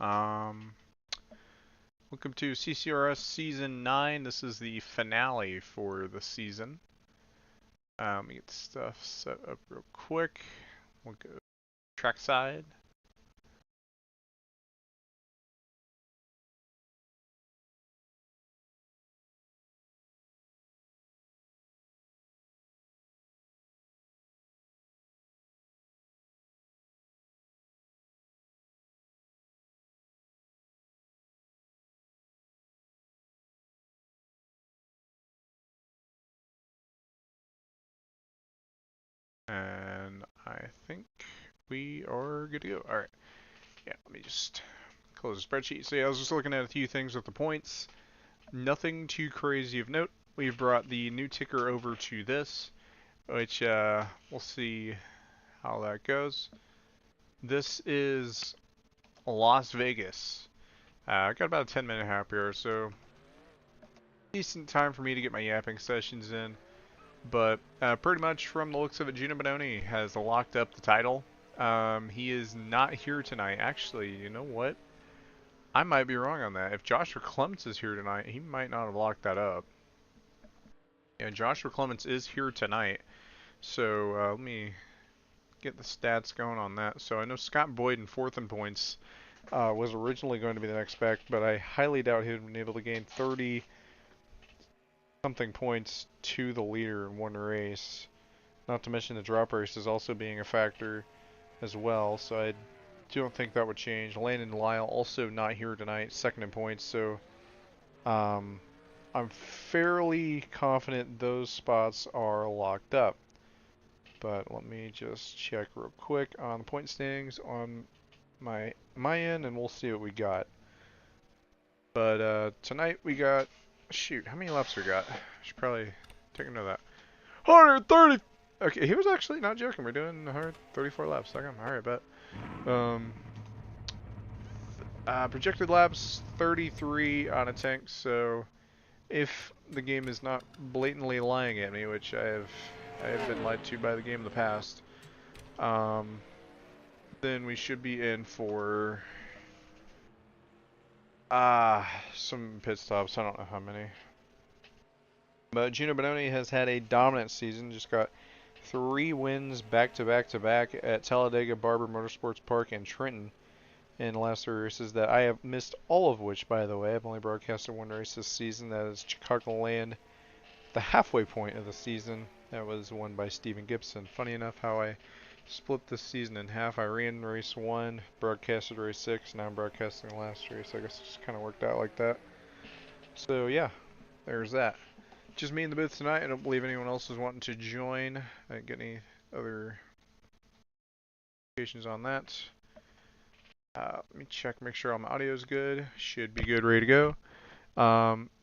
Um, Welcome to CCRS Season 9. This is the finale for the season. Let me get stuff set up real quick. We'll go trackside. And I think we are good to go. Alright. Yeah, let me just close the spreadsheet. So yeah, I was just looking at a few things with the points. Nothing too crazy of note. We've brought the new ticker over to this, which we'll see how that goes. This is Las Vegas. I got about a 10-minute happy hour, so decent time for me to get my yapping sessions in. But pretty much from the looks of it, Gino Bononi has locked up the title. He is not here tonight. Actually, you know what? I might be wrong on that. If Joshua Clements is here tonight, he might not have locked that up. Yeah, Joshua Clements is here tonight. So let me get the stats going on that. So I know Scott Boyd in fourth in points was originally going to be the next back, but I highly doubt he would have been able to gain 30 something points to the leader in one race. Not to mention the drop race is also being a factor as well, so I don't think that would change. Landon Lyle also not here tonight, second in points, so I'm fairly confident those spots are locked up. But let me just check real quick on the point standings on my end, and we'll see what we got. But tonight we got, shoot, how many laps we got? Should probably take a note of that. 130. Okay, he was actually not joking. We're doing 134 laps. Okay, all right, bet. Projected laps 33 on a tank. So if the game is not blatantly lying at me, which I have been lied to by the game in the past, then we should be in for some pit stops. I don't know how many. But Gino Bononi has had a dominant season. Just got 3 wins back to back at Talladega, Barber Motorsports Park, and Trenton in the last 3 races that I have missed, all of which, by the way. I've only broadcasted 1 race this season. That is Chicagoland, the halfway point of the season. That was won by Steven Gibson. Funny enough how I split this season in half. I ran race 1, broadcasted race 6, now I'm broadcasting the last race. I guess it just kind of worked out like that. So yeah, there's that. Just me in the booth tonight. I don't believe anyone else is wanting to join. I didn't get any other notifications on that. Let me check, make sure all my audio is good. Should be good, ready to go.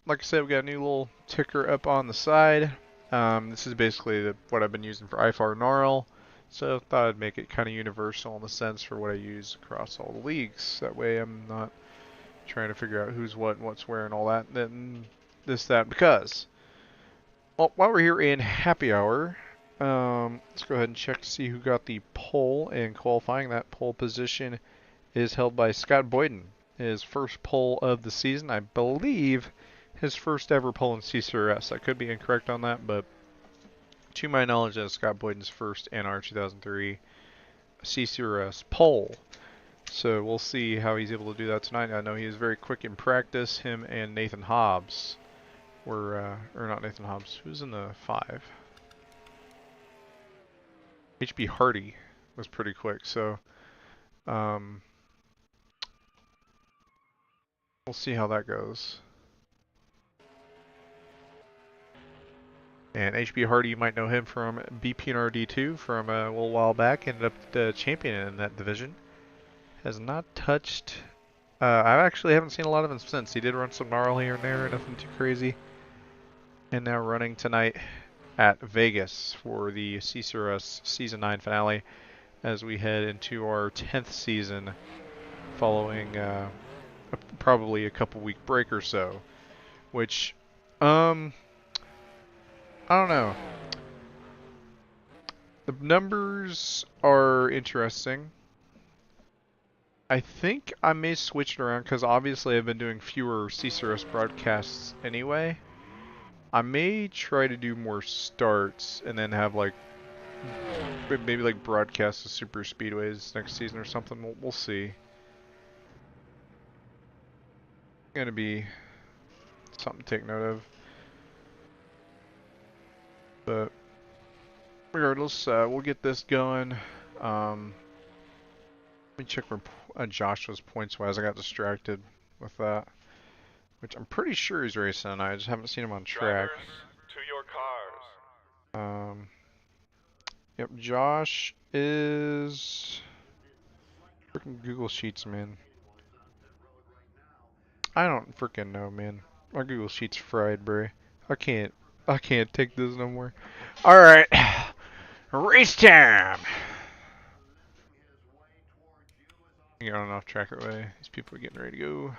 Like I said, we got a new little ticker up on the side. This is basically what I've been using for IFAR NARL. So I thought I'd make it kind of universal in the sense for what I use across all the leagues. That way I'm not trying to figure out who's what and what's where and all that. Then this, that, because. Well, while we're here in happy hour, let's go ahead and check to see who got the pole in qualifying. That pole position is held by Scott Boyden. His first pole of the season, I believe his first ever pole in CCRS. I could be incorrect on that, but to my knowledge, that's Scott Boyden's first NR2003 CCRS pole. So we'll see how he's able to do that tonight. I know he is very quick in practice. Him and Nathan Hobbs were, or not Nathan Hobbs, who's in the 5? HB Hardy was pretty quick, so we'll see how that goes. And HB Hardy, you might know him from BPNRD2 from a little while back. Ended up the champion in that division. Has not touched. I actually haven't seen a lot of him since. He did run some gnarl here and there, nothing too crazy. And now running tonight at Vegas for the CCRS Season 9 finale as we head into our 10th season following probably a couple week break or so. Which, I don't know. The numbers are interesting. I think I may switch it around because obviously I've been doing fewer CCRS broadcasts anyway. I may try to do more starts and then have like maybe like broadcast the super speedways next season or something. We'll see. Gonna be something to take note of. But regardless, we'll get this going. Let me check where Joshua's points was. I got distracted with that, which I'm pretty sure he's racing. I just haven't seen him on track. Drivers, to your cars. Yep, Josh is freaking Google Sheets, man. I don't freaking know, man. My Google Sheets fried, bro. I can't take this no more. All right, race time. Get on off track right away. These people are getting ready to go.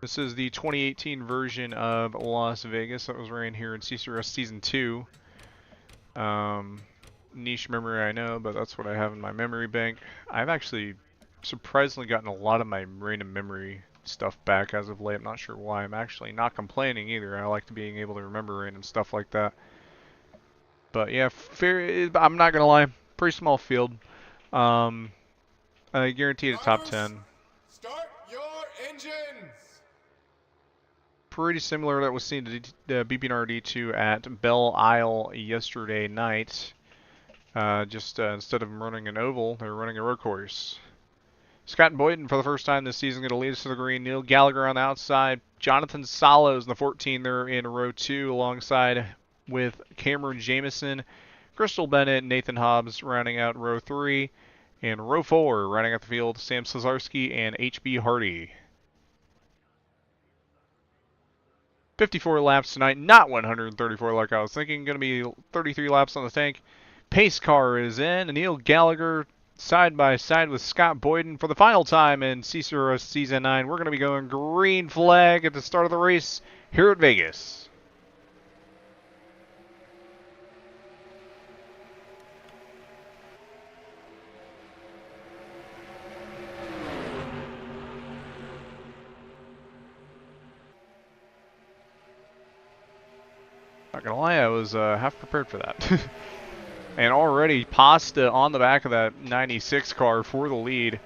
This is the 2018 version of Las Vegas that was ran here in CCRS Season 2. Niche memory, I know, but that's what I have in my memory bank. I've actually surprisingly gotten a lot of my random memory stuff back as of late. I'm not sure why. I'm actually not complaining either. I like being able to remember random stuff like that. But yeah, I'm not gonna lie, pretty small field. I guaranteed a top 10. Start your engines! Pretty similar that was seen to the BPNRD2 at Belle Isle yesterday night. Just instead of running an oval, they're running a road course. Scott Boyden for the first time this season going to lead us to the green. Neil Gallagher on the outside. Jonathan Salos in the 14 there in row 2 alongside with Cameron Jamison, Crystal Bennett, Nathan Hobbs rounding out row 3. And row 4, rounding out the field, Sam Slazarski and H.B. Hardy. 54 laps tonight, not 134 like I was thinking. Going to be 33 laps on the tank. Pace car is in. Neil Gallagher side by side with Scott Boyden for the final time in CCRS Season 9. We're going to be going green flag at the start of the race here at Vegas. Not gonna lie, I was half prepared for that. And already Pasta on the back of that 96 car for the lead,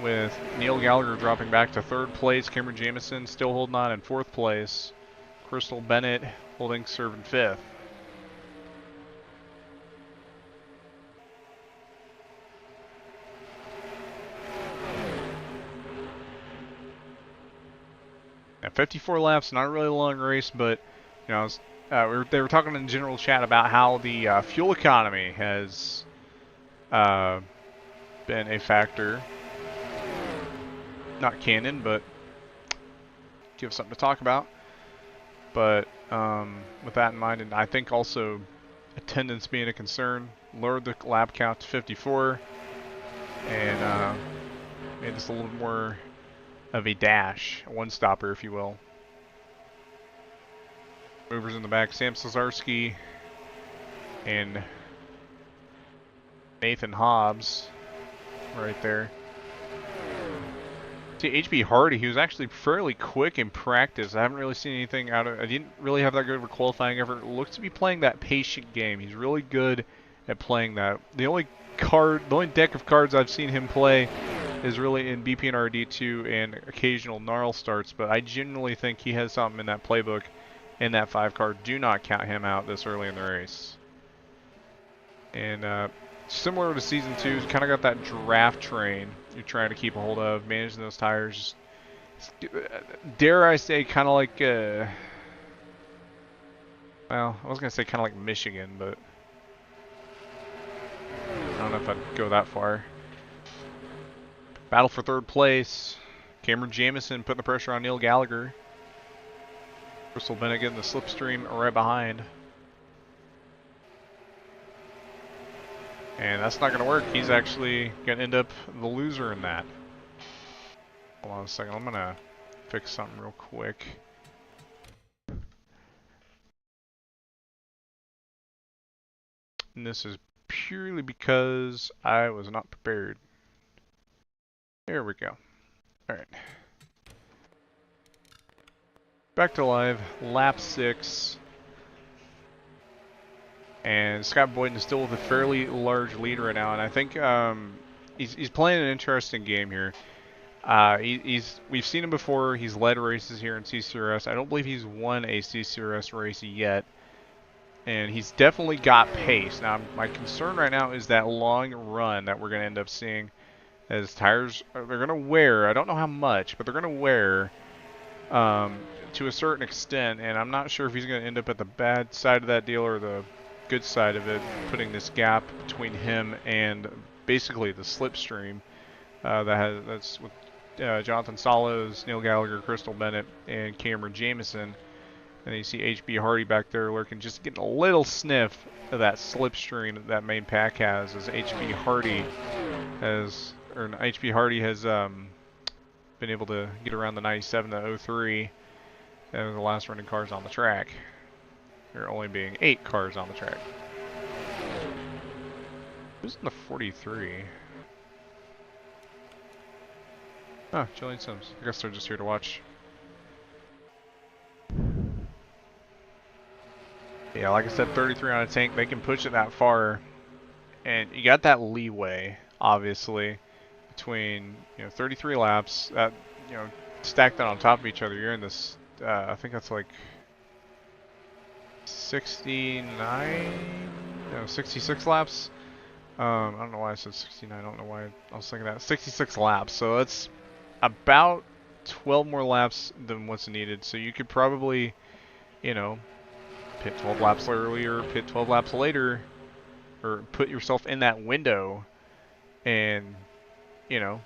with Neil Gallagher dropping back to 3rd place. Cameron Jamison still holding on in 4th place. Crystal Bennett holding serve in 5th. Now 54 laps, not a really long race, but you know, they were talking in the general chat about how the fuel economy has been a factor. Not canon, but give something to talk about. But with that in mind, and I think also attendance being a concern, lowered the lap count to 54 and made this a little more of a dash, a one-stopper, if you will. Movers in the back, Sam Slazarski and Nathan Hobbs right there. See, H.B. Hardy, he was actually fairly quick in practice. I haven't really seen anything out of it. I didn't really have that good of a qualifying effort. Looks to be playing that patient game. He's really good at playing that. The only deck of cards I've seen him play is really in BPNR D2 and occasional Gnarl starts, but I genuinely think he has something in that playbook. In that 5 card, do not count him out this early in the race. And similar to Season 2, kind of got that draft train you're trying to keep a hold of, managing those tires. Dare I say, kind of like, well, I was going to say kind of like Michigan, but I don't know if I'd go that far. Battle for 3rd place. Cameron Jamison putting the pressure on Neil Gallagher. Crystal Bennett getting the slipstream right behind. And that's not going to work. He's actually going to end up the loser in that. Hold on a second. I'm going to fix something real quick. And this is purely because I was not prepared. There we go. Alright. Back to live, lap 6, and Scott Boyden is still with a fairly large lead right now, and I think he's playing an interesting game here. We've seen him before. He's led races here in CCRS. I don't believe he's won a CCRS race yet, and he's definitely got pace. Now, my concern right now is that long run that we're going to end up seeing, as tires they're going to wear. I don't know how much, but they're going to wear. To a certain extent, and I'm not sure if he's going to end up at the bad side of that deal or the good side of it, putting this gap between him and basically the slipstream that's with Jonathan Salos, Neil Gallagher, Crystal Bennett, and Cameron Jamison. And you see H.B. Hardy back there lurking, just getting a little sniff of that slipstream that main pack has, as H.B. Hardy has been able to get around the 97 to 03. And the last running cars on the track. There only being 8 cars on the track. Who's in the 43? Oh, Jillian Sims. I guess they're just here to watch. Yeah, like I said, 33 on a tank. They can push it that far. And you got that leeway, obviously, between 33 laps. That stacked that on top of each other. You're in this. I think that's like 66 laps. I don't know why I said 69. I don't know why I was thinking that. 66 laps. So that's about 12 more laps than what's needed, so you could probably, you know, pit 12 laps earlier, pit 12 laps later, or put yourself in that window and, you know,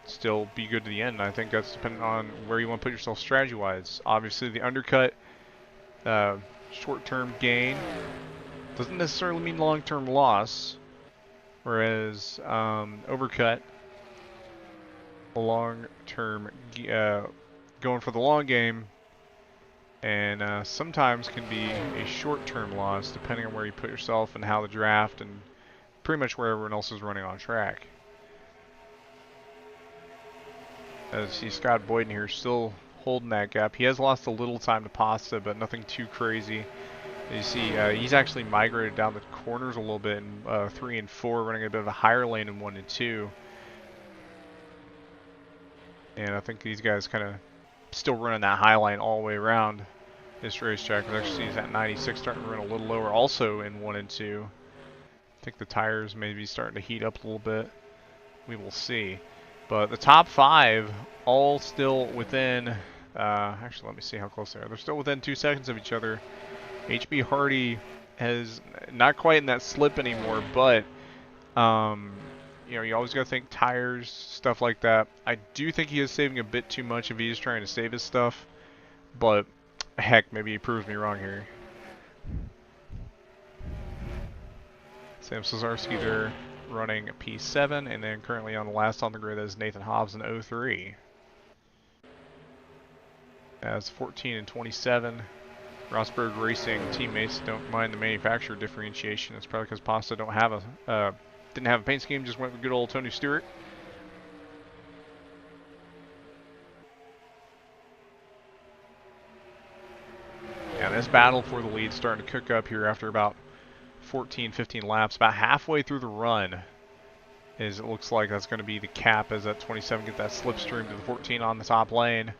still be good to the end. I think that's dependent on where you want to put yourself strategy-wise. Obviously, the undercut, short-term gain doesn't necessarily mean long-term loss, whereas overcut, long-term, going for the long game, and sometimes can be a short-term loss depending on where you put yourself and how the draft and pretty much where everyone else is running on track. As you see Scott Boyden here still holding that gap. He has lost a little time to Pasta, but nothing too crazy. You see he's actually migrated down the corners a little bit in 3 and 4, running a bit of a higher lane in 1 and 2. And I think these guys kind of still running that high line all the way around this racetrack. Actually, he's at 96, starting to run a little lower also in 1 and 2. I think the tires may be starting to heat up a little bit. We will see. But the top 5 all still within, actually let me see how close they are. They're still within 2 seconds of each other. HB Hardy has not quite in that slip anymore, but you know, you always got to think tires, stuff like that. I do think he is saving a bit too much if he is trying to save his stuff, but heck, maybe he proves me wrong here. Sam Cesarski there running P7, and then currently on the last on the grid is Nathan Hobbs in 03. As 14 and 27. Rosberg Racing teammates don't mind the manufacturer differentiation. It's probably because Pasta didn't have a paint scheme, just went with good old Tony Stewart. Yeah, this battle for the lead starting to cook up here after about 14, 15 laps. About halfway through the run, it looks like that's going to be the cap as that 27 get that slipstream to the 14 on the top lane.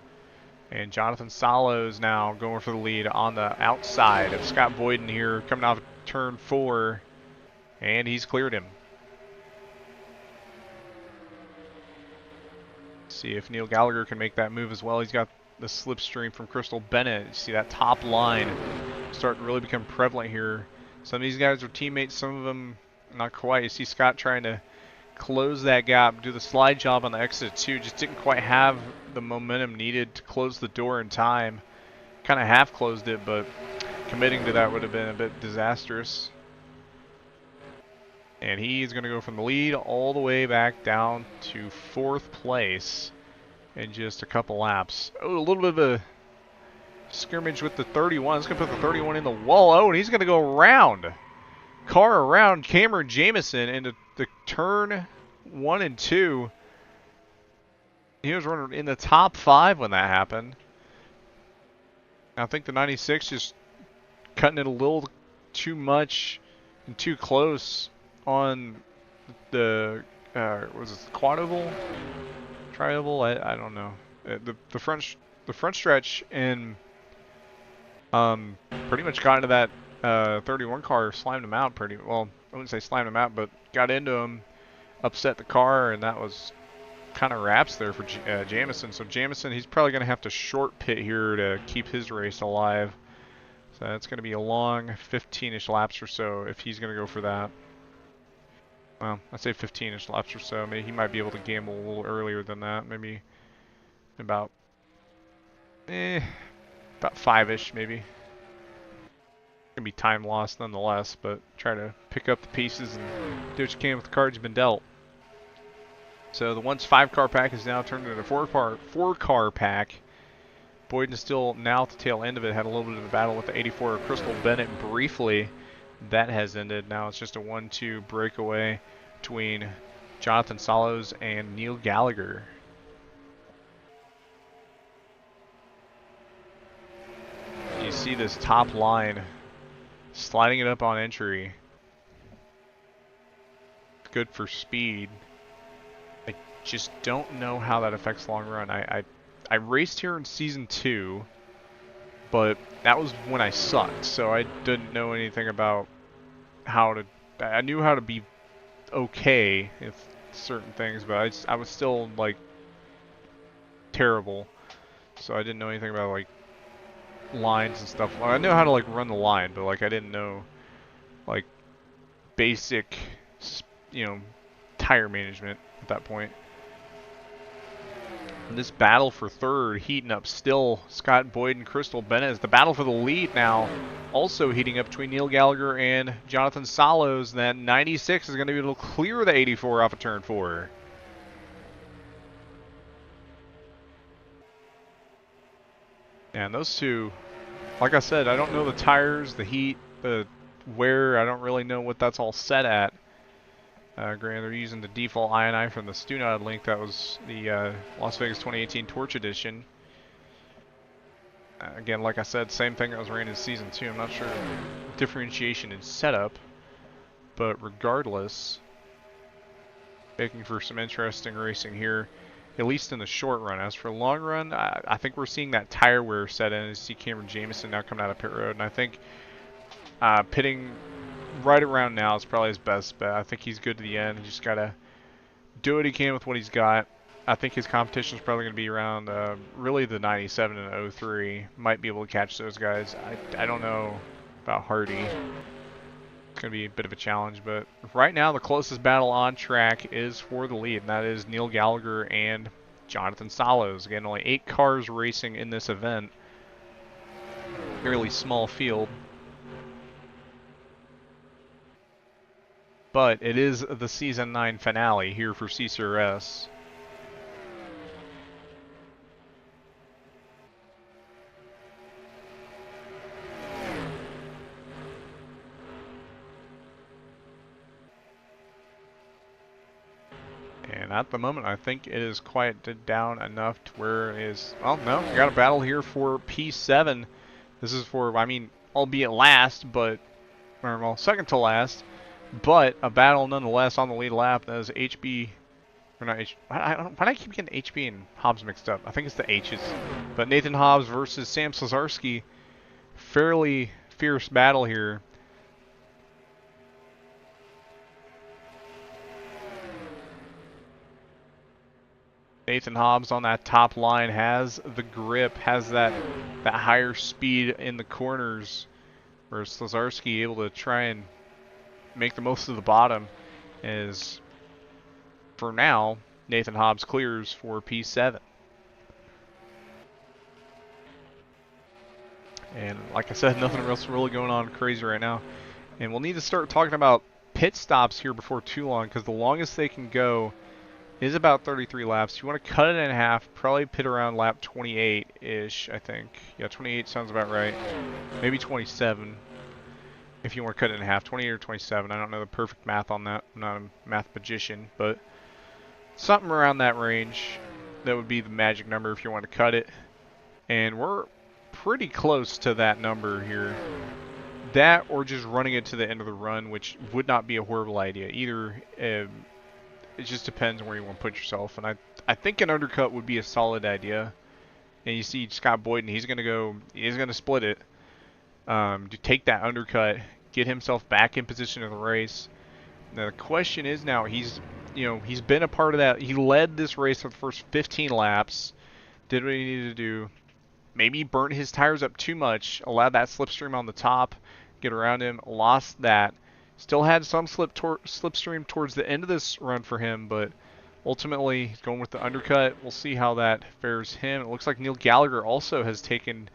And Jonathan Salos now going for the lead on the outside of Scott Boyden here, coming off turn 4, and he's cleared him. See if Neil Gallagher can make that move as well. He's got the slipstream from Crystal Bennett. You see that top line starting to really become prevalent here. Some of these guys are teammates, some of them not quite. You see Scott trying to close that gap, do the slide job on the exit too. Just didn't quite have the momentum needed to close the door in time. Kind of half closed it, but committing to that would have been a bit disastrous. And he's going to go from the lead all the way back down to 4th place in just a couple laps. Oh, a little bit of a skirmish with the 31. He's going to put the 31 in the wall. Oh, and he's going to go around. Car around Cameron Jamison into the turn 1 and 2. He was running in the top 5 when that happened. I think the 96 just cutting it a little too much and too close on the was it the quad oval, tri-oval? I don't know. The front stretch and pretty much got into that 31 car, slammed him out pretty well. I wouldn't say slammed him out, but got into him, upset the car, and that was kind of wraps there for Jamison. So Jamison, he's probably going to have to short pit here to keep his race alive. So that's going to be a long 15-ish laps or so if he's going to go for that. Well, I'd say 15-ish laps or so. Maybe he might be able to gamble a little earlier than that. Maybe about 5-ish maybe. Gonna be time lost nonetheless, but try to pick up the pieces and do what you can with the cards you've been dealt. So the once 5-car pack is now turned into a 4-car pack. Boyden is still now at the tail end of it. Had a little bit of a battle with the 84 of Crystal Bennett briefly. That has ended. Now it's just a 1-2 breakaway between Jonathan Salos and Neil Gallagher. You see this top line sliding it up on entry. Good for speed. I just don't know how that affects long run. I raced here in season 2, but that was when I sucked, so I didn't know anything about how to. I knew how to be okay with certain things, but I was still like terrible. So I didn't know anything about like lines and stuff. Well, I know how to like run the line, but like I didn't know like basic, you know, tire management at that point. And this battle for third heating up still. Scott Boyd and Crystal Bennett is the battle for the lead now. Also heating up between Neil Gallagher and Jonathan Salos. That 96 is going to be able to clear the 84 off of turn 4. And those two, like I said, I don't know the tires, the heat, the wear. I don't really know what that's all set at. Granted, they're using the default INI from the Stunod link. That was the Las Vegas 2018 Torch Edition. Again, like I said, same thing that was ran in Season 2. I'm not sure differentiation in setup, but regardless, making for some interesting racing here, at least in the short run. As for long run, I think we're seeing that tire wear set in. You see Cameron Jamison now coming out of pit road, and I think pitting right around now is probably his best bet. I think he's good to the end. He just got to do what he can with what he's got. I think his competition is probably going to be around really the 97 and 03. Might be able to catch those guys. I don't know about Hardy. It's going to be a bit of a challenge, but right now the closest battle on track is for the lead, and that is Neil Gallagher and Jonathan Salos. Again, only 8 cars racing in this event. Fairly small field. But it is the Season 9 finale here for CCRS. And at the moment, I think it is quieted down enough to where it is... Oh, no, we got a battle here for P7. This is for, I mean, albeit last, but... Or, well, second to last. But a battle nonetheless on the lead lap. That is HB, or not H. Why do I keep getting HB and Hobbs mixed up? I think it's the H's. But Nathan Hobbs versus Sam Slazarski. Fairly fierce battle here. Nathan Hobbs on that top line has the grip, has that higher speed in the corners, where Slazarski able to try and make the most of the bottom. Is for now Nathan Hobbs clears for P7. And like I said, nothing else really going on crazy right now. And we'll need to start talking about pit stops here before too long, because the longest they can go is about 33 laps. You want to cut it in half, probably pit around lap 28-ish, I think. Yeah, 28 sounds about right. Maybe 27. If you want to cut it in half, 28 or 27. I don't know the perfect math on that. I'm not a math magician, but something around that range. That would be the magic number if you want to cut it. And we're pretty close to that number here. That or just running it to the end of the run, which would not be a horrible idea. Either, it just depends where you want to put yourself. And I think an undercut would be a solid idea. And you see Scott Boyden, he's going to split it. To take that undercut, get himself back in position in the race. Now the question is now, he's been a part of that. He led this race for the first 15 laps, did what he needed to do. Maybe burnt his tires up too much, allowed that slipstream on the top, get around him, lost that. Still had some slipstream towards the end of this run for him, but ultimately he's going with the undercut. We'll see how that fares him. It looks like Neil Gallagher also has taken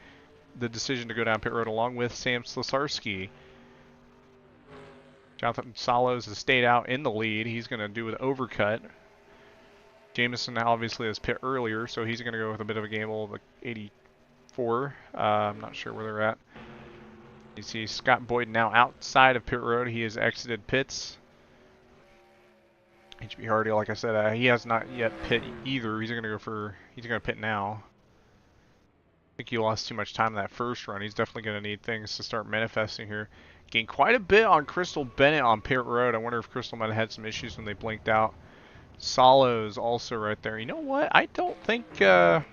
the decision to go down pit road along with Sam Slazarski. Jonathan Salos has stayed out in the lead. He's going to do an overcut. Jamison obviously has pit earlier, so he's going to go with a bit of a gamble of the 84. I'm not sure where they're at. You see Scott Boyd now outside of pit road. He has exited pits. HB Hardy, like I said, he has not yet pit either. He's going to pit now. I think he lost too much time in that first run. He's definitely going to need things to start manifesting here. Gained quite a bit on Crystal Bennett on pit road. I wonder if Crystal might have had some issues when they blinked out. Salos also right there. You know what? I don't think I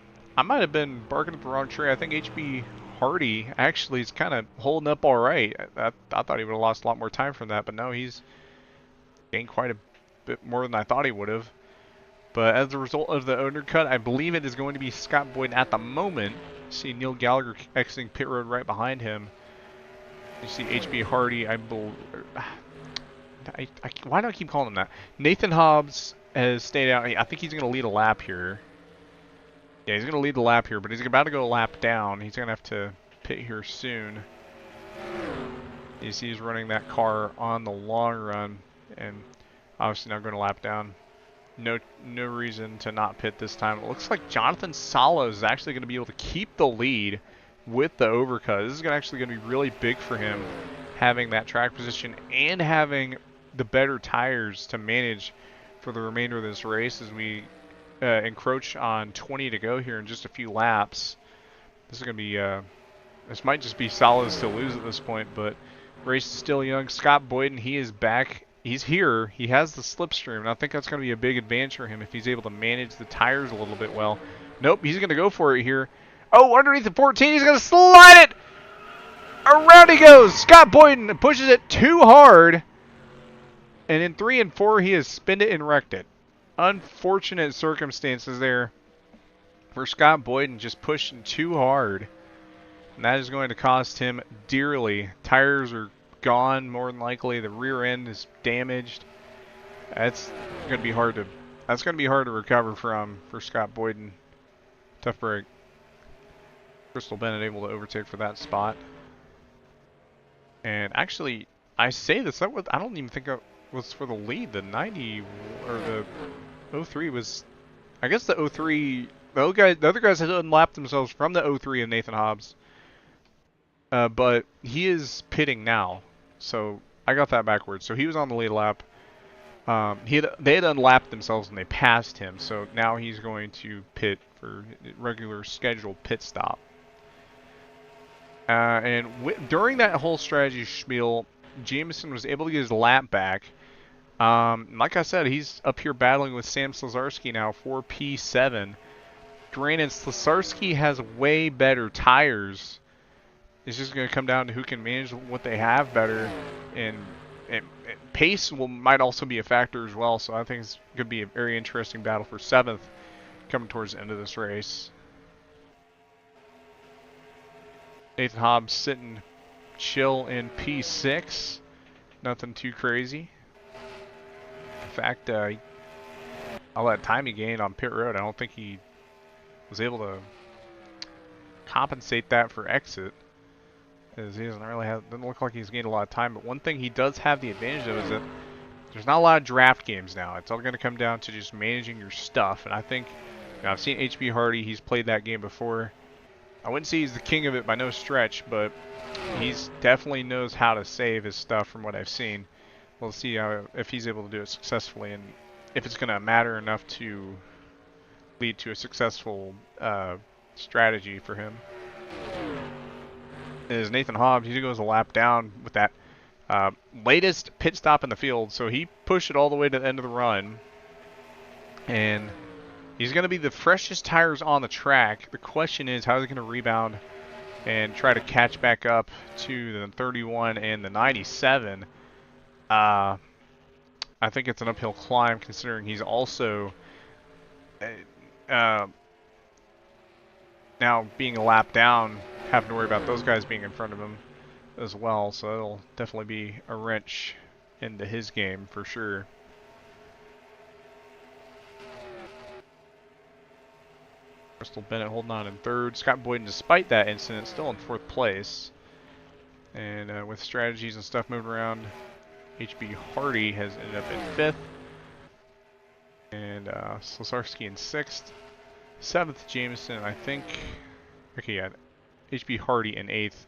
might have been barking at the wrong tree. I think HB Hardy actually is kind of holding up all right. I thought he would have lost a lot more time from that, but no, he's gained quite a bit more than I thought he would have. But as a result of the undercut, I believe it is going to be Scott Boyden at the moment. See Neil Gallagher exiting pit road right behind him. You see HB Hardy, I believe. Why do I keep calling him that? Nathan Hobbs has stayed out. I think he's going to lead a lap here. Yeah, he's going to lead the lap here, but he's about to go a lap down. He's going to have to pit here soon. You see he's running that car on the long run, and obviously now going to lap down. No reason to not pit this time. It looks like Jonathan Salos is actually going to be able to keep the lead with the overcut. This is actually going to be really big for him, having that track position and having the better tires to manage for the remainder of this race as we encroach on 20 to go here in just a few laps. This is going to be, this might just be Salos to lose at this point, but race is still young. Scott Boyden, he is back. He's here. He has the slipstream, and I think that's going to be a big advantage for him if he's able to manage the tires a little bit well. Nope, he's going to go for it here. Oh, underneath the 14, he's going to slide it! Around he goes! Scott Boyden pushes it too hard, and in 3 and 4, he has spinned it and wrecked it. Unfortunate circumstances there for Scott Boyden, just pushing too hard, and that is going to cost him dearly. Tires are gone, more than likely. The rear end is damaged. That's going to be hard to recover from for Scott Boyden. Tough break. Crystal Bennett able to overtake for that spot. And actually, I say this, I don't even think it was for the lead. The 90 or the 03 was, I guess the 03. The other guys had unlapped themselves from the 03 of Nathan Hobbs. But he is pitting now. So I got that backwards. So he was on the lead lap. They had unlapped themselves and they passed him. So now he's going to pit for regular scheduled pit stop. During that whole strategy spiel, Jamison was able to get his lap back. Like I said, he's up here battling with Sam Slazarski now for P7. Granted, Slazarski has way better tires. It's just going to come down to who can manage what they have better, and pace might also be a factor as well. So I think it's going to be a very interesting battle for 7th coming towards the end of this race. Nathan Hobbs sitting chill in P6, nothing too crazy. In fact, all that time he gained on pit road, I don't think he was able to compensate that for exit. As he doesn't look like he's gained a lot of time, but one thing he does have the advantage of is that there's not a lot of draft games now. It's all going to come down to just managing your stuff, and I think, I've seen HB Hardy, he's played that game before. I wouldn't say he's the king of it by no stretch, but he's definitely knows how to save his stuff from what I've seen. We'll see if he's able to do it successfully, and if it's going to matter enough to lead to a successful strategy for him. Is Nathan Hobbs. He goes a lap down with that latest pit stop in the field. So he pushed it all the way to the end of the run. And he's going to be the freshest tires on the track. The question is, how is he going to rebound and try to catch back up to the 31 and the 97? I think it's an uphill climb considering he's also now being a lap down, having to worry about those guys being in front of him as well, so it'll definitely be a wrench into his game for sure. Crystal Bennett holding on in 3rd. Scott Boyden, despite that incident, still in 4th place. And with strategies and stuff moving around, HB Hardy has ended up in 5th. And Slazarski in 6th. 7th, Jamison, I think. Okay, yeah. HB Hardy in 8th.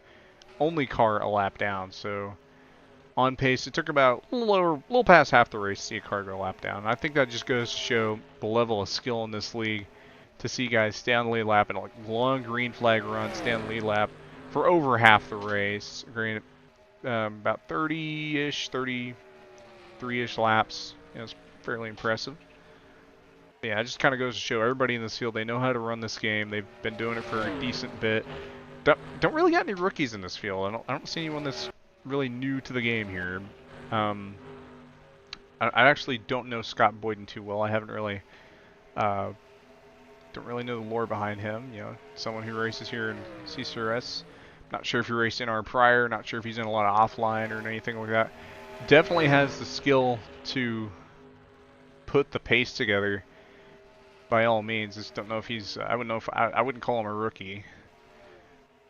Only car a lap down, so on pace. It took about a little past half the race to see a car go a lap down. And I think that just goes to show the level of skill in this league to see guys stay on the lead lap and like long green flag run, stay on the lead lap for over half the race. Granted, about 30-ish, 33-ish laps. It's fairly impressive. Yeah, it just kind of goes to show everybody in this field, they know how to run this game. They've been doing it for a decent bit. Don't really got any rookies in this field. I don't see anyone that's really new to the game here. I actually don't know Scott Boyden too well. I haven't really Don't really know the lore behind him. You know, someone who races here in CCRS. Not sure if he raced NR prior. Not sure if he's in a lot of offline or anything like that. Definitely has the skill to put the pace together. By all means, just don't know if he's. I wouldn't know if I wouldn't call him a rookie.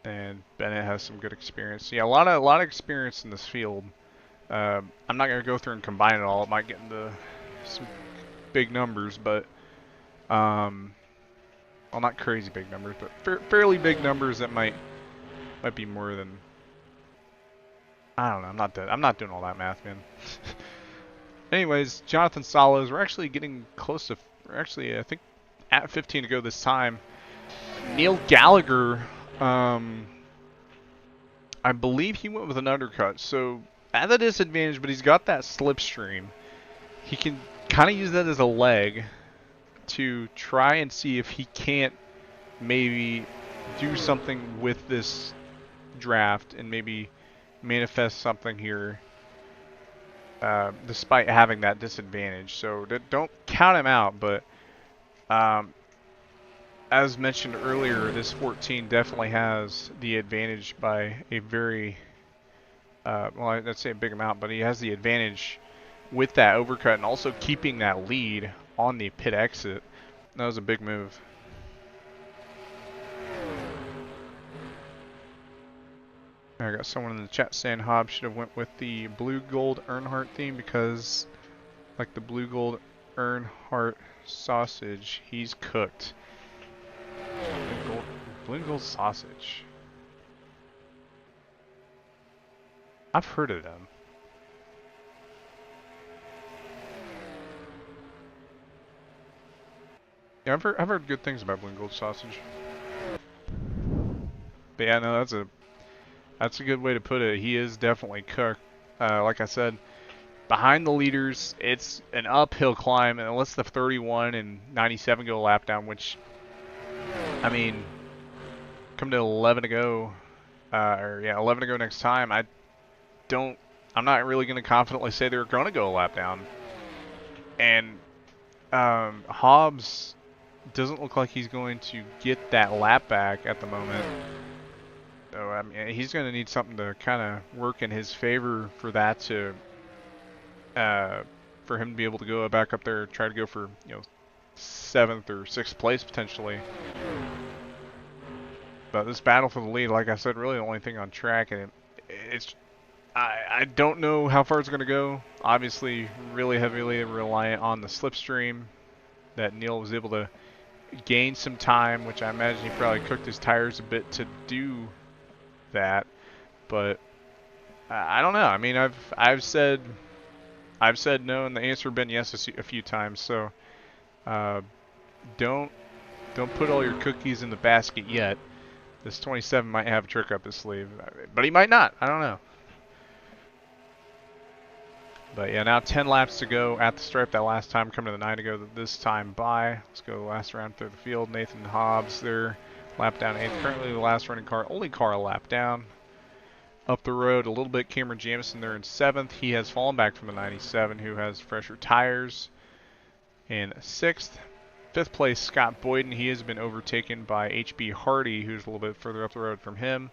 And Bennett has some good experience. Yeah, a lot of experience in this field. I'm not gonna go through and combine it all. It might get into some big numbers, but well, not crazy big numbers, but fairly big numbers that might be more than. I don't know. I'm not doing all that math, man. Anyways, Jonathan Salas. We're actually getting close to. We're actually, I think, at 15 to go this time. Neil Gallagher. I believe he went with an undercut, so at a disadvantage, but he's got that slipstream. He can kind of use that as a leg to try and see if he can't maybe do something with this draft and maybe manifest something here despite having that disadvantage. So don't count him out, but as mentioned earlier, this 14 definitely has the advantage by a very, well, I'd say a big amount, but he has the advantage with that overcut and also keeping that lead on the pit exit. That was a big move. I got someone in the chat saying Hobbs should have went with the blue gold Earnhardt theme because, like the blue gold Earnhardt sausage, he's cooked. Blue and gold sausage. I've heard of them. Yeah, I've heard good things about blue and gold sausage. But yeah, no, that's a good way to put it. He is definitely cooked. Like I said, behind the leaders, it's an uphill climb, and unless the 31 and 97 go a lap down, which, I mean, come to 11 to go, 11 to go next time. I'm not really going to confidently say they're going to go a lap down. And Hobbs doesn't look like he's going to get that lap back at the moment. So I mean, he's going to need something to kind of work in his favor for that to, for him to be able to go back up there, try to go for 7th or 6th place potentially. But this battle for the lead, like I said, really the only thing on track, and I don't know how far it's going to go. Obviously, really heavily reliant on the slipstream that Neil was able to gain some time, which I imagine he probably cooked his tires a bit to do that. But I don't know. I mean, I've said no, and the answer has been yes a few times. So don't put all your cookies in the basket yet. This 27 might have a trick up his sleeve, but he might not. I don't know. But yeah, now 10 laps to go at the stripe. That last time, coming to the 9 to go this time by. Let's go last round through the field. Nathan Hobbs there, lap down 8th. Currently the last running car, only car a lap down. Up the road a little bit, Cameron Jamison there in 7th. He has fallen back from the 97, who has fresher tires. In 6th. 5th place, Scott Boyden. He has been overtaken by HB Hardy, who's a little bit further up the road from him.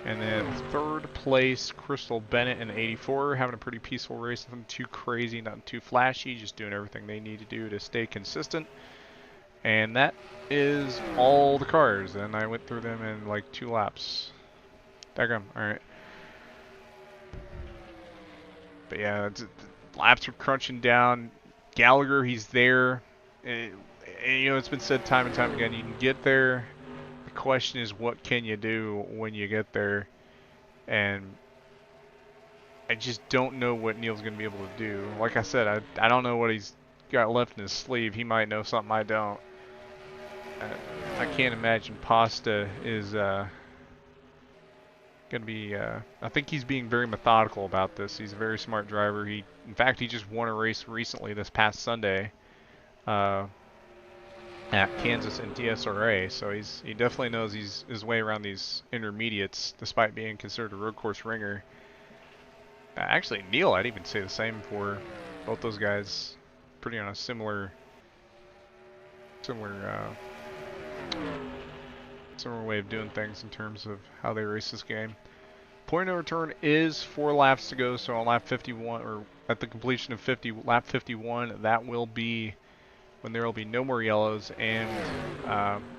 And then 3rd place, Crystal Bennett in 84, having a pretty peaceful race. Nothing too crazy, nothing too flashy, just doing everything they need to do to stay consistent. And that is all the cars, and I went through them in like 2 laps. Daggum, alright. But yeah, laps are crunching down. Gallagher, he's there. And, it's been said time and time again, you can get there. The question is, what can you do when you get there? And I just don't know what Neil's going to be able to do. Like I said, I don't know what he's got left in his sleeve. He might know something I don't. I can't imagine Pasta is going to be... I think he's being very methodical about this. He's a very smart driver. In fact, he just won a race recently this past Sunday. At Kansas and DSRA, so he definitely knows his way around these intermediates, despite being considered a road course ringer. Actually, Neil, I'd even say the same for both those guys. Pretty on a similar similar way of doing things in terms of how they race this game. Point of return is 4 laps to go, so on lap 51, or at the completion of lap 51, that will be when there will be no more yellows, and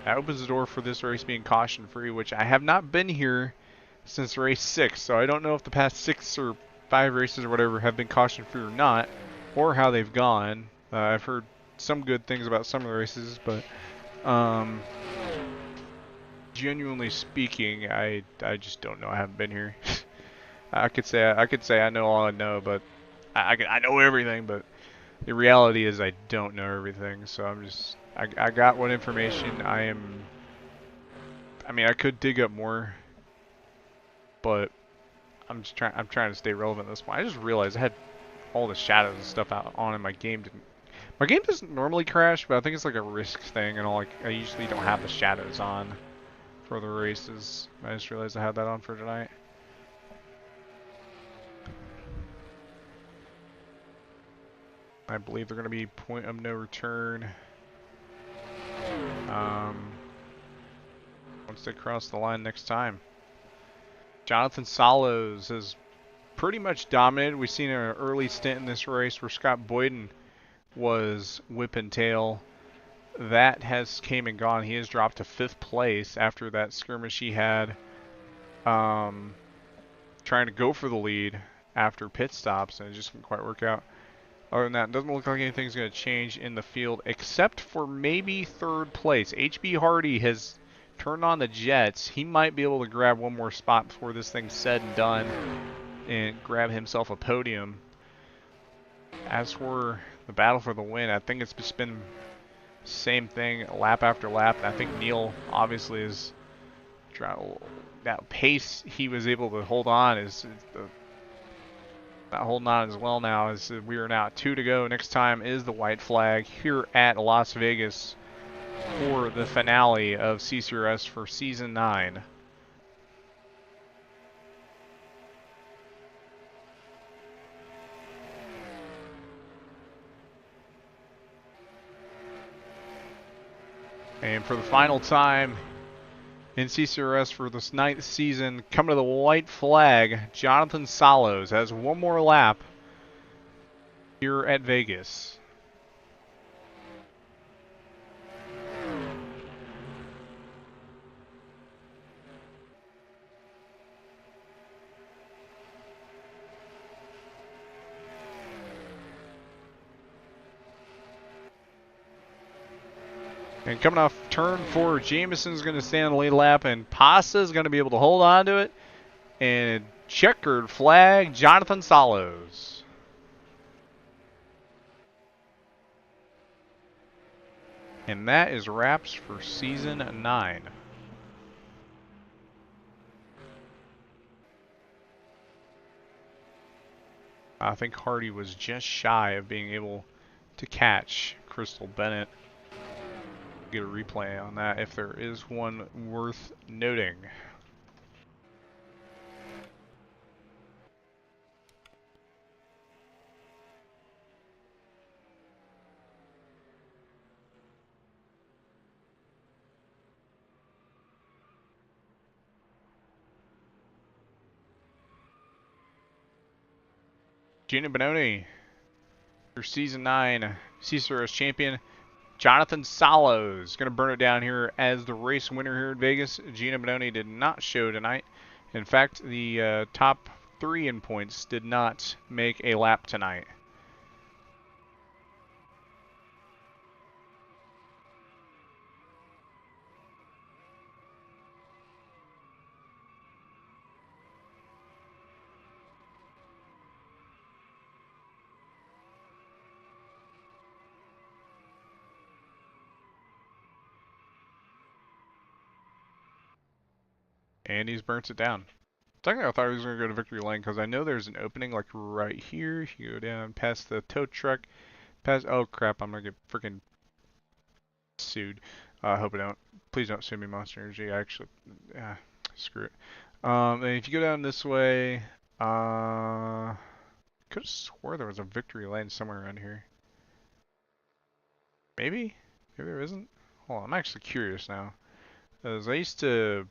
that opens the door for this race being caution-free, which I have not been here since race 6, so I don't know if the past 6 or 5 races or whatever have been caution-free or not, or how they've gone. I've heard some good things about some of the races, but genuinely speaking, I just don't know. I haven't been here. I could say I know all I know, but I know everything, but the reality is I don't know everything. So I got what information I mean, I could dig up more, but I'm trying to stay relevant at this point. I just realized I had all the shadows and stuff on in my game. My game doesn't normally crash, but I think it's like a risk thing, and I usually don't have the shadows on for the races. I just realized I had that on for tonight. I believe they're going to be point of no return once they cross the line next time. Jonathan Salos has pretty much dominated. We've seen an early stint in this race where Scott Boyden was whipping tail. That has came and gone. He has dropped to 5th place after that skirmish he had trying to go for the lead after pit stops, and it just didn't quite work out. Other than that, it doesn't look like anything's going to change in the field except for maybe 3rd place. HB Hardy has turned on the jets. He might be able to grab one more spot before this thing's said and done and grab himself a podium. As for the battle for the win, I think it's just been same thing lap after lap. I think Neil obviously is that pace he was able to hold on is not holding on as well now, as we are now at 2 to go. Next time is the white flag here at Las Vegas for the finale of CCRS for Season 9. And for the final time in CCRS for this 9th season, coming to the white flag, Jonathan Salos has one more lap here at Vegas. And coming off turn 4, Jamison's going to stay on the lead lap, and Pasa's going to be able to hold on to it. And checkered flag, Jonathan Salos. And that is wraps for Season 9. I think Hardy was just shy of being able to catch Crystal Bennett. Get a replay on that if there is one worth noting. Gina Benoni, your Season 9 CCRS champion. Jonathan Salos going to burn it down here as the race winner here in Vegas. Gina Benoni did not show tonight. In fact, the top 3 in points did not make a lap tonight. And he's burnt it down. Technically, I thought he was going to go to victory lane because I know there's an opening like right here. If you go down past the tow truck, oh crap, I'm going to get freaking sued. I hope I don't. Please don't sue me, Monster Energy. I actually, screw it. And if you go down this way, could have swore there was a victory lane somewhere around here. Maybe? Maybe there isn't? hold on, I'm actually curious now. As I used to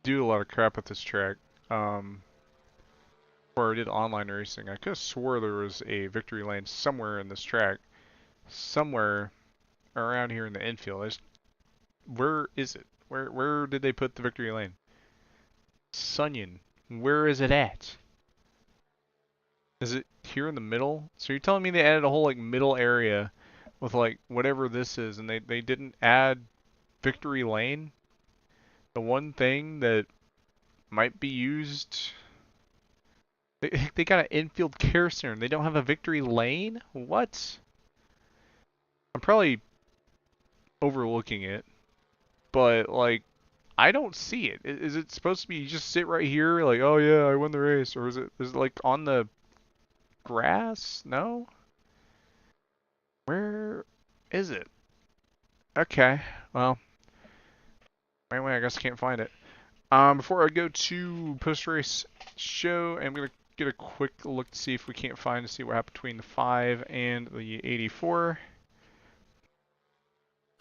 do a lot of crap with this track, where I did online racing. I could have swore there was a victory lane somewhere in this track, somewhere around here in the infield. Where is it? Where did they put the victory lane? Sunyon, where is it at? Is it here in the middle? So you're telling me they added a whole like middle area with like whatever this is, and they didn't add victory lane? The one thing that might be used. They got an infield care center and they don't have a victory lane? What? I'm probably overlooking it, but like I don't see it. Is it supposed to be you just sit right here like, oh yeah, I won the race, or is it like on the grass? No? Where is it? Okay. Well, anyway, I guess I can't find it. Before I go to post-race show, I'm gonna get a quick look to see if we can't find to see what happened between the 5 and the 84.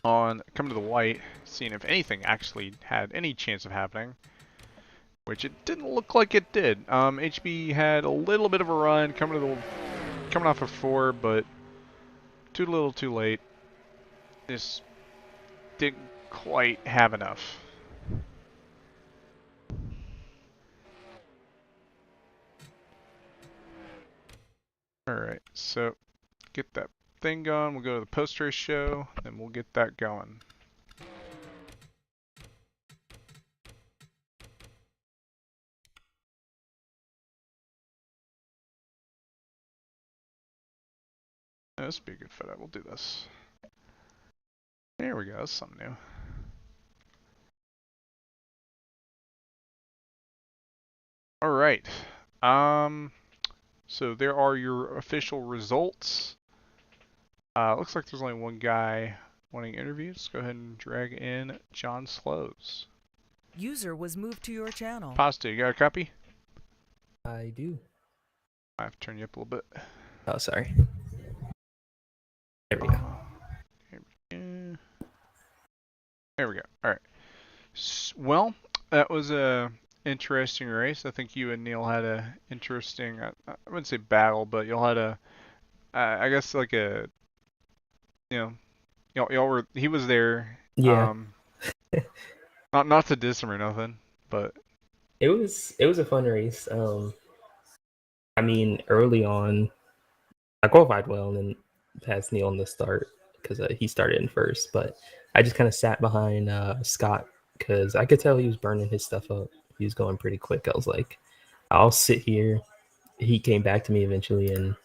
On coming to the white, seeing if anything actually had any chance of happening, which it didn't look like it did. HB had a little bit of a run coming off of 4, but too little, too late. Just didn't quite have enough. All right, so get that thing going. We'll go to the post-race show, and we'll get that going. This would be a good fit. We'll do this. There we go. That's something new. All right. So there are your official results. Looks like there's only one guy wanting interviews. Go ahead and drag in John Slows. User was moved to your channel. Pasta, you got a copy? I do. I have to turn you up a little bit. Oh, sorry. There we go. There we go. All right. Well, that was a interesting race. I think you and Neil had a interesting, I wouldn't say battle, but y'all had a, I guess like a, y'all were, he was there. Yeah. Not to diss him or nothing, but It was a fun race. I mean, early on, I qualified well and then passed Neil on the start because he started in first. But I just kind of sat behind Scott because I could tell he was burning his stuff up. He was going pretty quick. I was like, I'll sit here. He came back to me eventually, and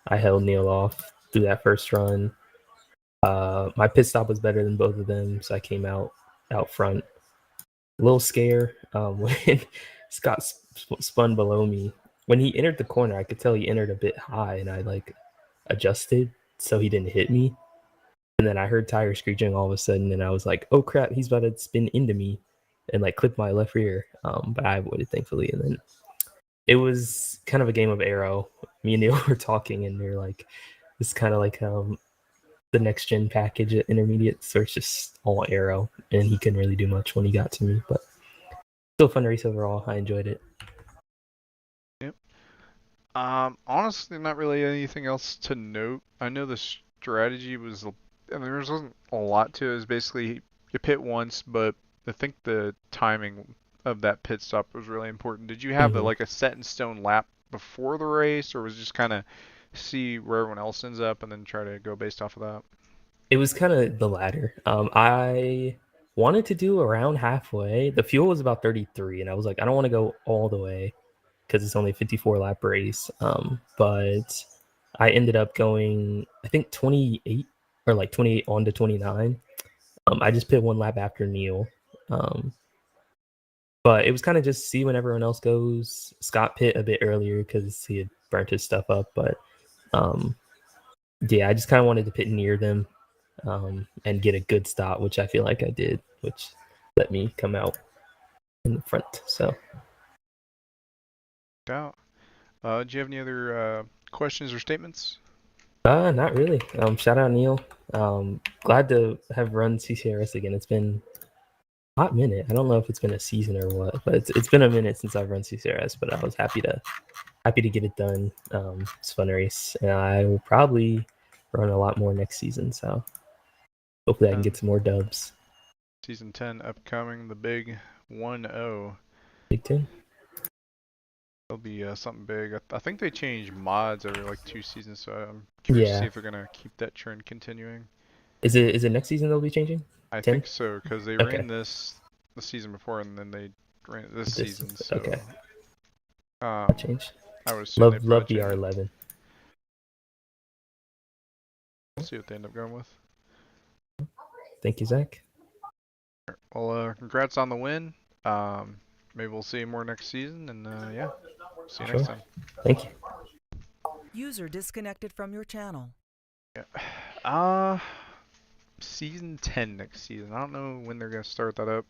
I held Neil off through that first run. My pit stop was better than both of them, so I came out front. A little scare when Scott spun below me. When he entered the corner, I could tell he entered a bit high, and I like adjusted so he didn't hit me. And then I heard tire screeching all of a sudden, and I was like, "Oh crap, he's about to spin into me," and like clip my left rear. But I avoided thankfully. And then it was kind of a game of arrow. Me and Neil were talking, and they're like, "This is kind of like the next gen package at intermediate, so it's just all arrow, and he couldn't really do much when he got to me, but still a fun race overall. I enjoyed it." Yep. Honestly, not really anything else to note. I know the strategy was, there wasn't a lot to it. It was basically you pit once, but I think the timing of that pit stop was really important. Did you have like a set in stone lap before the race, or was it just kind of see where everyone else ends up and then try to go based off of that? It was kind of the latter. I wanted to do around halfway. The fuel was about 33, and I was like, I don't want to go all the way because it's only a 54 lap race. But I ended up going, I think 28 or like 28 on to 29. I just pit one lap after Neil. But it was kind of just see when everyone else goes. Scott pit a bit earlier because he had burnt his stuff up, but yeah, I just kind of wanted to pit near them and get a good stop, which I feel like I did, which let me come out in the front. So, Doubt. Do you have any other questions or statements? Not really. Shout out Neil. Glad to have run CCRS again. It's been a hot minute. I don't know if it's been a season or what, but it's been a minute since I've run CCRS. But I was happy to get it done. It's a fun race, and I will probably run a lot more next season. So hopefully I can get some more dubs. Season 10 upcoming, the big 1-0. Big 10. It'll be something big. I think they change mods every like 2 seasons, so I'm curious to see if they're gonna keep that trend continuing. Is it next season they'll be changing? I 10? think so, because they ran this the season before, and then they ran it this season. So change. I would assume love BR11. We'll see what they end up going with. Thank you, Zach. Well, congrats on the win. Maybe we'll see you more next season, and yeah, see you next time. Thank you. User disconnected from your channel. Yeah. Season 10 next season. I don't know when they're gonna start that up.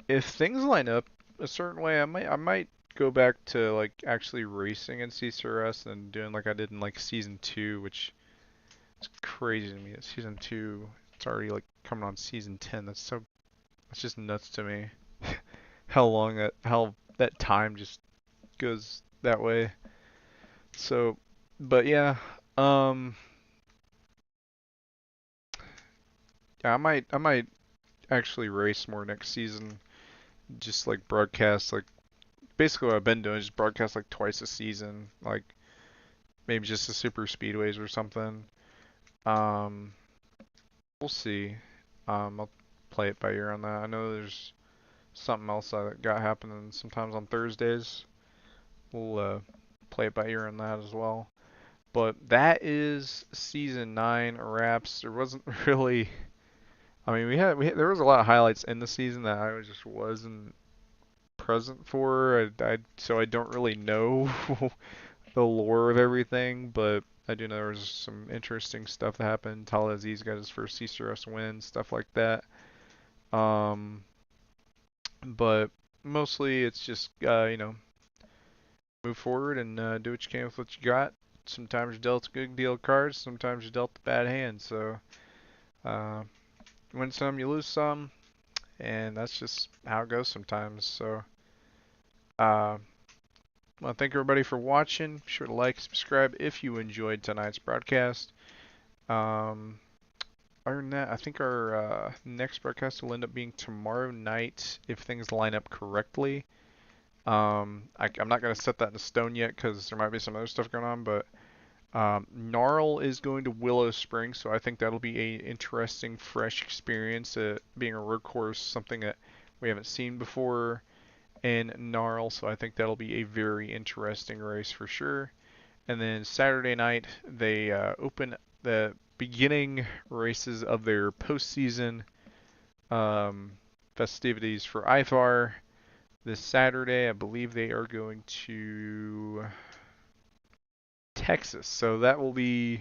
If things line up a certain way, I might go back to like actually racing in CCRS and doing like I did in like season 2, which is crazy to me. That season 2, it's already like coming on season 10. That's just nuts to me. how that time just goes that way. So, but yeah, yeah, I might actually race more next season. Just like broadcast, like basically what I've been doing is just broadcast like twice a season, like maybe just the super speedways or something. We'll see. I'll play it by ear on that. I know there's something else that got happening sometimes on Thursdays. We'll play it by ear on that as well. But that is season 9 wraps. There wasn't really. I mean, there was a lot of highlights in the season that I just wasn't present for. So I don't really know the lore of everything, but I do know there was some interesting stuff that happened. TalhaDevYT got his first CCRS win, stuff like that. But mostly it's just move forward and do what you can with what you got. Sometimes you're dealt a good deal of cards, sometimes you're dealt a bad hand. So win some, you lose some, and that's just how it goes sometimes. So I want to thank everybody for watching. Be sure to like, subscribe if you enjoyed tonight's broadcast. Other than that, I think our next broadcast will end up being tomorrow night if things line up correctly. I'm not going to set that in stone yet because there might be some other stuff going on, but Gnarl is going to Willow Springs, so I think that'll be a interesting, fresh experience. Being a road course, something that we haven't seen before in Gnarl, so I think that'll be a very interesting race for sure. And then Saturday night, they open the beginning races of their postseason festivities for IFAR. This Saturday, I believe they are going to Texas, so that will be.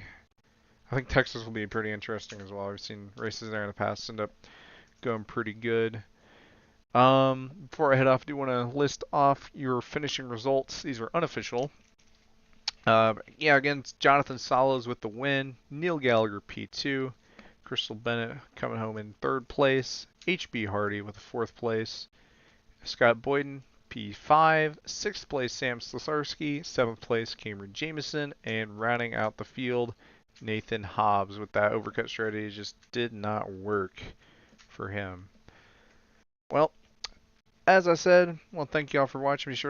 I think Texas will be pretty interesting as well. I've seen races there in the past end up going pretty good. Before I head off, I do want to list off your finishing results. These are unofficial. Yeah, again, it's Jonathan Salas with the win. Neil Gallagher P2. Crystal Bennett coming home in 3rd place. HB Hardy with the 4th place. Scott Boyden P5. 6th place Sam Slesarski. 7th place Cameron Jamison. And rounding out the field, Nathan Hobbs with that overcut strategy. Just did not work for him. Well, as I said, well, thank you all for watching. Be sure to